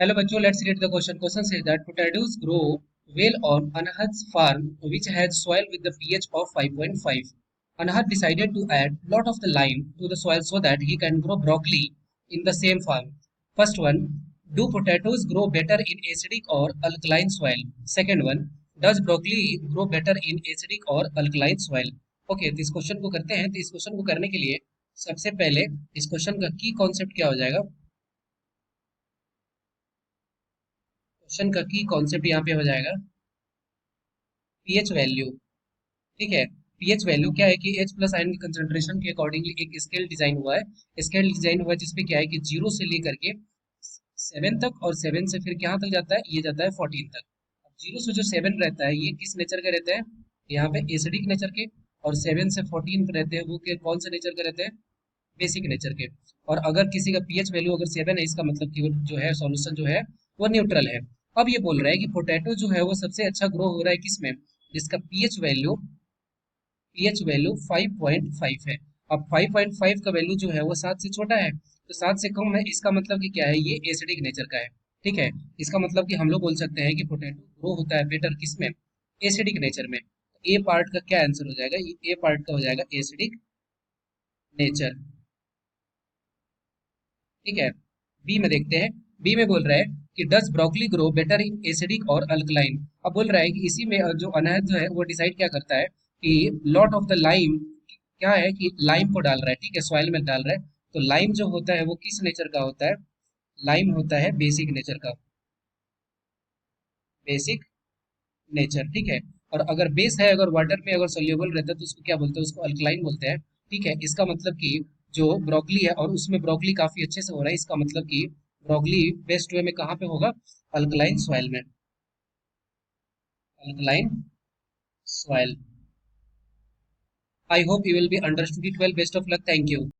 Hello bachcho, let's read the question. Question says that potatoes grow well on Anahad's farm, which has soil with the pH of 5.5. Anahad decided to add lot of the lime to the soil so that he can grow broccoli in the same farm. First one, do potatoes grow better in acidic or alkaline soil? Second one, does broccoli grow better in acidic or alkaline soil? Okay, तो इस question को करते हैं। तो इस question को करने के लिए सबसे पहले इस क्वेश्चन का की कॉन्सेप्ट क्या हो जाएगा? क्वेश्चन का की कॉन्सेप्ट यहाँ पे हो जाएगा पीएच वैल्यू। ठीक है, पीएच वैल्यू क्या है कि एच प्लस आयन की कंसंट्रेशन के अकॉर्डिंगली एक स्केल डिजाइन हुआ है। स्केल डिजाइन हुआ है जिसपे क्या है कि जीरो से लेकर के 7 तक, और 7 से फिर कहाँ तक जाता है, ये जाता है 14 तक। अब जीरो से जो 7 रहता है ये किस नेचर का रहता है, यहाँ पे एसिडिक नेचर के। और 7 से 14 पे रहते हैं वो के कौन से नेचर के रहते हैं, बेसिक नेचर के। और अगर किसी का पीएच वैल्यू अगर 7 है, इसका मतलब कि वो जो है सॉल्यूशन जो है वो न्यूट्रल है। अब ये बोल रहा है कि पोटैटो जो है वो सबसे अच्छा ग्रो हो रहा है किसमें, जिसका पीएच वैल्यू 5.5 है। अब 5.5 का वैल्यू जो है वो 7 से छोटा है, तो 7 से कम है, इसका मतलब कि क्या है, ये एसिडिक नेचर का है। ठीक है, इसका मतलब कि हम लोग बोल सकते हैं कि पोटैटो ग्रो होता है बेटर किसमें, एसिडिक नेचर में। ए पार्ट का क्या आंसर हो जाएगा, ए पार्ट का हो जाएगा एसिडिक नेचर। ठीक है, बी में देखते हैं। बी में बोल रहा है कि does broccoli grow better in acidic और अल्कलाइन। अब बोल रहा है कि इसी में जो अनाहत जो है वो डिसाइड क्या करता है कि लॉट ऑफ द लाइम, क्या है कि लाइम को डाल रहा है, ठीक है, सॉइल में डाल रहा है। तो लाइम जो होता है वो किस नेचर का होता है, लाइम होता है बेसिक नेचर का, बेसिक नेचर। ठीक है, और अगर बेस है, अगर वाटर में अगर सोल्यूबल रहता है तो उसको क्या बोलते हैं, उसको अल्कलाइन बोलते हैं। ठीक है, इसका मतलब कि जो ब्रोकली है और उसमें ब्रोकली काफी अच्छे से हो रहा है, इसका मतलब कि ब्रोकली बेस्ट वे में कहाँ पे होगा, अल्कलाइन सॉइल में, alkaline soil. I hope you will be understood it well. Best of luck, thank you.